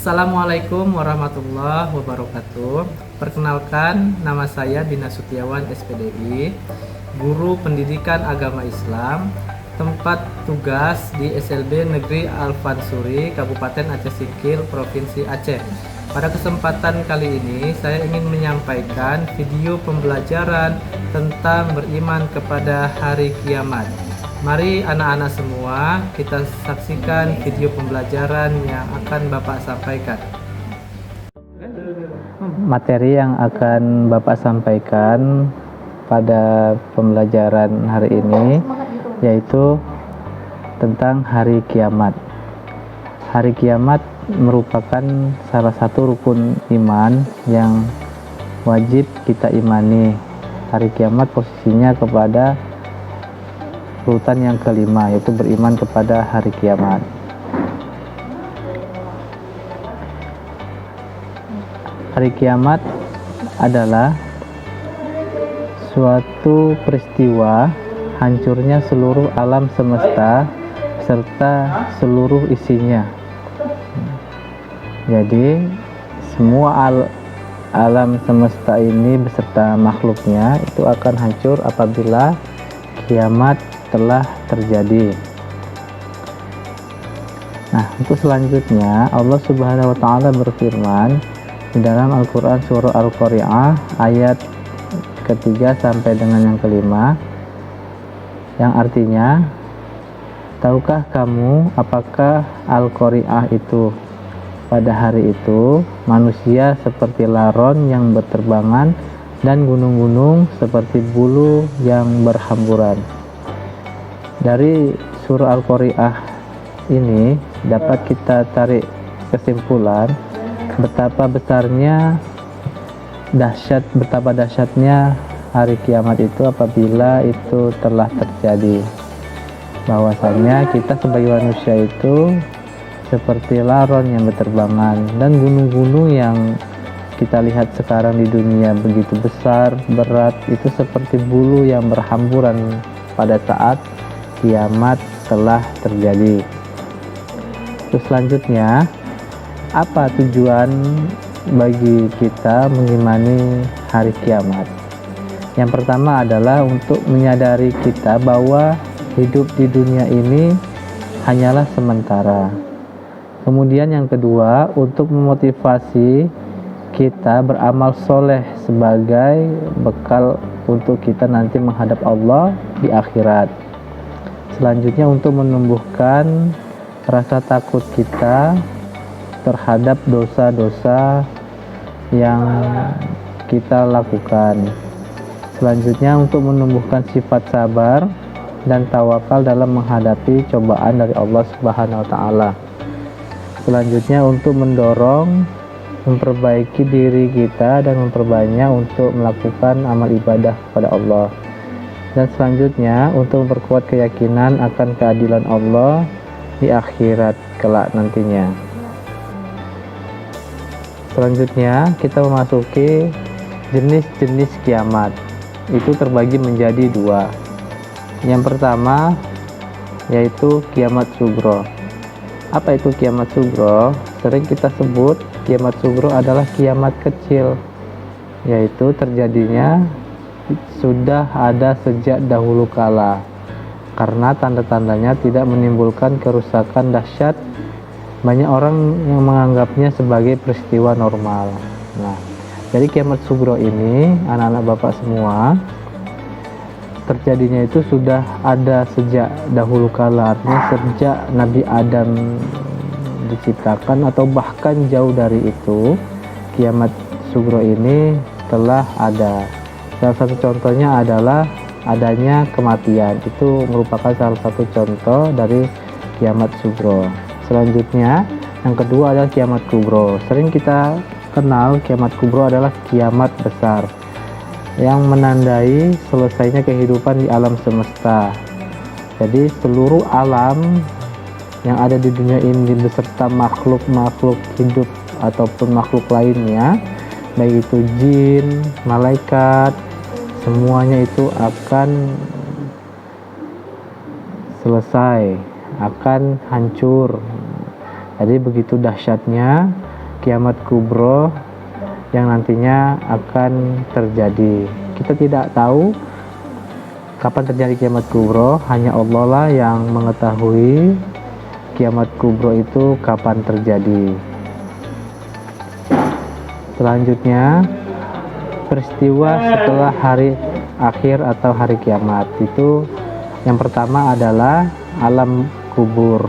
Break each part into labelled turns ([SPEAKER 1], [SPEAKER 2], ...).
[SPEAKER 1] Assalamualaikum warahmatullahi wabarakatuh. Perkenalkan, nama saya Dina Sutiawan SPDI, Guru Pendidikan Agama Islam, tempat tugas di SLB Negeri Al-Fansuri, Kabupaten Aceh Singkil, Provinsi Aceh. Pada kesempatan kali ini, saya ingin menyampaikan video pembelajaran tentang beriman kepada hari kiamat. Mari anak-anak semua kita saksikan video pembelajaran yang akan Bapak sampaikan. Materi yang akan Bapak sampaikan pada pembelajaran hari ini yaitu tentang hari kiamat. Hari kiamat merupakan salah satu rukun iman yang wajib kita imani. Hari kiamat posisinya kepada urutan yang kelima, yaitu beriman kepada hari kiamat. Hari kiamat adalah suatu peristiwa hancurnya seluruh alam semesta serta seluruh isinya. Jadi semua alam semesta ini beserta makhluknya itu akan hancur apabila kiamat telah terjadi. Nah, untuk selanjutnya Allah Subhanahu wa taala berfirman di dalam Al-Qur'an surah Al-Qari'ah ayat ketiga sampai dengan yang kelima, yang artinya, tahukah kamu apakah Al-Qari'ah itu? Pada hari itu manusia seperti laron yang berterbangan dan gunung-gunung seperti bulu yang berhamburan. Dari surah Al-Qari'ah ini dapat kita tarik kesimpulan betapa dahsyatnya hari kiamat itu apabila itu telah terjadi. Bahwasanya kita sebagai manusia itu seperti laron yang berterbangan, dan gunung-gunung yang kita lihat sekarang di dunia begitu besar, berat, itu seperti bulu yang berhamburan pada saat kiamat telah terjadi. Terus selanjutnya, apa tujuan bagi kita mengimani hari kiamat? Yang pertama adalah untuk menyadari kita bahwa hidup di dunia ini hanyalah sementara. Kemudian yang kedua, untuk memotivasi kita beramal soleh sebagai bekal untuk kita nanti menghadap Allah di akhirat. Selanjutnya untuk menumbuhkan rasa takut kita terhadap dosa-dosa yang kita lakukan. Selanjutnya untuk menumbuhkan sifat sabar dan tawakal dalam menghadapi cobaan dari Allah Subhanahu wa taala. Selanjutnya untuk mendorong memperbaiki diri kita dan memperbanyak untuk melakukan amal ibadah kepada Allah. Dan selanjutnya untuk memperkuat keyakinan akan keadilan Allah di akhirat kelak nantinya. Selanjutnya kita memasuki jenis-jenis kiamat. Itu terbagi menjadi dua. Yang pertama yaitu kiamat sugro. Apa itu kiamat sugro? Sering kita sebut kiamat sugro adalah kiamat kecil, yaitu terjadinya sudah ada sejak dahulu kala, karena tanda-tandanya tidak menimbulkan kerusakan dahsyat. Banyak orang yang menganggapnya sebagai peristiwa normal. Nah, jadi kiamat sugro ini, anak-anak bapak semua, terjadinya itu sudah ada sejak dahulu kala, artinya sejak Nabi Adam diciptakan atau bahkan jauh dari itu, kiamat sugro ini telah ada. Salah satu contohnya adalah adanya kematian. Itu merupakan salah satu contoh dari kiamat sugro. Selanjutnya, yang kedua adalah kiamat kubro. Sering kita kenal kiamat kubro adalah kiamat besar yang menandai selesainya kehidupan di alam semesta. Jadi seluruh alam yang ada di dunia ini beserta makhluk-makhluk hidup ataupun makhluk lainnya, baik itu jin, malaikat, semuanya itu akan selesai, akan hancur. Jadi begitu dahsyatnya kiamat kubro yang nantinya akan terjadi. Kita tidak tahu kapan terjadi kiamat kubro, hanya Allah lah yang mengetahui kiamat kubro itu kapan terjadi. Selanjutnya, peristiwa setelah hari akhir atau hari kiamat itu yang pertama adalah alam kubur.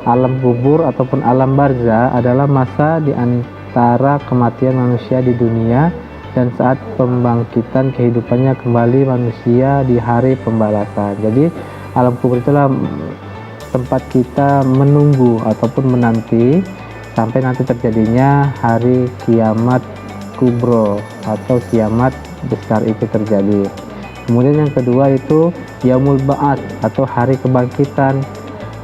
[SPEAKER 1] Alam kubur ataupun alam barzah adalah masa di antara kematian manusia di dunia dan saat pembangkitan kehidupannya kembali manusia di hari pembalasan. Jadi alam kubur itulah tempat kita menunggu ataupun menanti sampai nanti terjadinya hari kiamat kubro atau kiamat besar itu terjadi. Kemudian yang kedua itu yaumul ba'ats atau hari kebangkitan.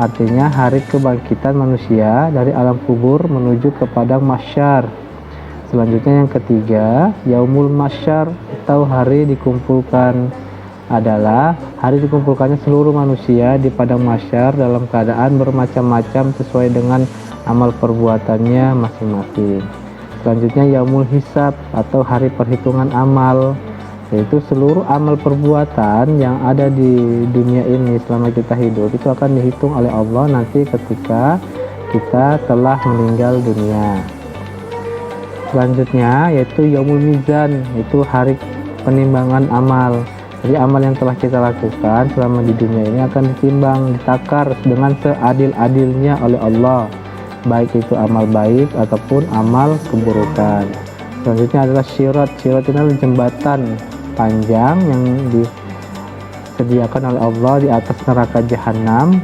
[SPEAKER 1] Artinya hari kebangkitan manusia dari alam kubur menuju ke padang mahsyar. Selanjutnya yang ketiga, yaumul mahsyar atau hari dikumpulkan, adalah hari dikumpulkannya seluruh manusia di padang mahsyar dalam keadaan bermacam-macam sesuai dengan amal perbuatannya masing-masing. Selanjutnya yaumul hisab atau hari perhitungan amal, yaitu seluruh amal perbuatan yang ada di dunia ini selama kita hidup itu akan dihitung oleh Allah nanti ketika kita telah meninggal dunia. Selanjutnya yaitu yaumul mizan, itu hari penimbangan amal. Jadi amal yang telah kita lakukan selama di dunia ini akan ditimbang, ditakar dengan seadil-adilnya oleh Allah, baik itu amal baik ataupun amal keburukan. Selanjutnya adalah syirat. Syirat ini adalah jembatan panjang yang disediakan oleh Allah di atas neraka jahanam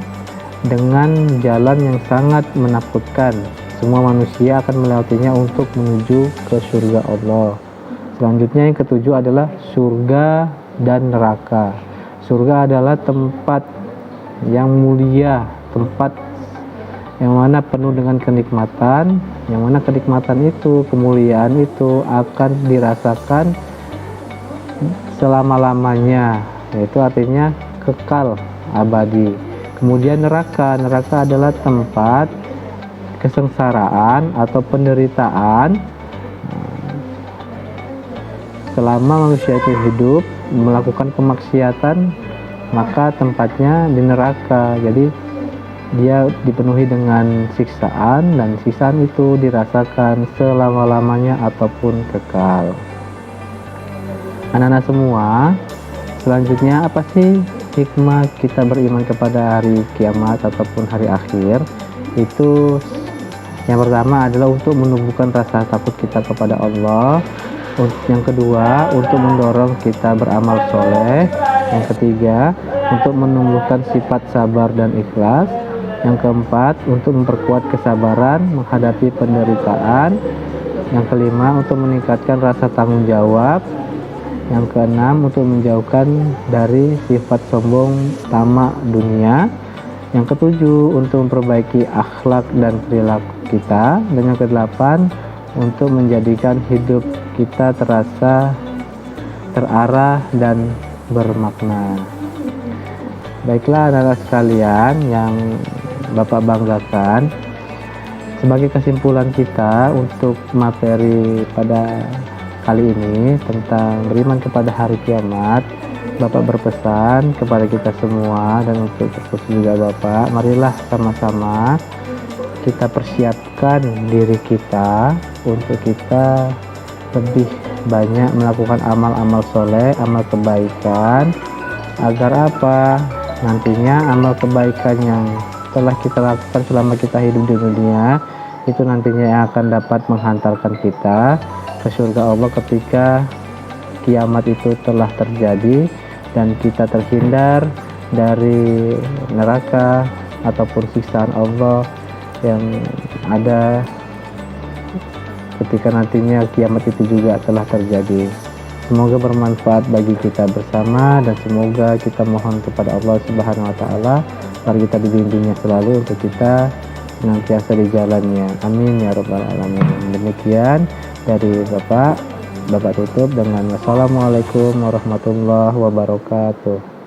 [SPEAKER 1] dengan jalan yang sangat menakutkan. Semua manusia akan melewatinya untuk menuju ke surga Allah. Selanjutnya yang ketujuh adalah surga dan neraka. Surga adalah tempat yang mulia, tempat yang mana penuh dengan kenikmatan, yang mana kenikmatan itu, kemuliaan itu akan dirasakan selama-lamanya, yaitu artinya kekal abadi. Kemudian neraka adalah tempat kesengsaraan atau penderitaan selama manusia itu hidup melakukan kemaksiatan, maka tempatnya di neraka. Jadi dia dipenuhi dengan siksaan dan siksaan itu dirasakan selama-lamanya ataupun kekal. Anak-anak semua, selanjutnya apa sih hikmah kita beriman kepada hari kiamat ataupun hari akhir? Itu yang pertama adalah untuk menumbuhkan rasa takut kita kepada Allah. Yang kedua, untuk mendorong kita beramal soleh. Yang ketiga, untuk menumbuhkan sifat sabar dan ikhlas. Yang keempat, untuk memperkuat kesabaran menghadapi penderitaan. Yang kelima, untuk meningkatkan rasa tanggung jawab. Yang keenam, untuk menjauhkan dari sifat sombong, tamak dunia. Yang ketujuh, untuk memperbaiki akhlak dan perilaku kita. Dan yang kedelapan, untuk menjadikan hidup kita terasa terarah dan bermakna. Baiklah anak-anak sekalian yang Bapak banggakan, sebagai kesimpulan kita untuk materi pada kali ini tentang beriman kepada hari kiamat, Bapak berpesan kepada kita semua dan untuk khusus juga Bapak, marilah sama-sama kita persiapkan diri kita untuk kita lebih banyak melakukan amal-amal soleh, amal kebaikan, agar apa? Nantinya amal kebaikan yang telah kita lakukan selama kita hidup di dunia itu nantinya yang akan dapat menghantarkan kita ke surga Allah ketika kiamat itu telah terjadi dan kita terhindar dari neraka ataupun siksaan Allah yang ada ketika nantinya kiamat itu juga telah terjadi. Semoga bermanfaat bagi kita bersama dan semoga kita mohon kepada Allah Subhanahu wa taala agar kita dibimbingnya selalu untuk kita senantiasa di jalannya. Amin ya rabbal alamin. Demikian dari Bapak tutup dengan wassalamualaikum warahmatullahi wabarakatuh.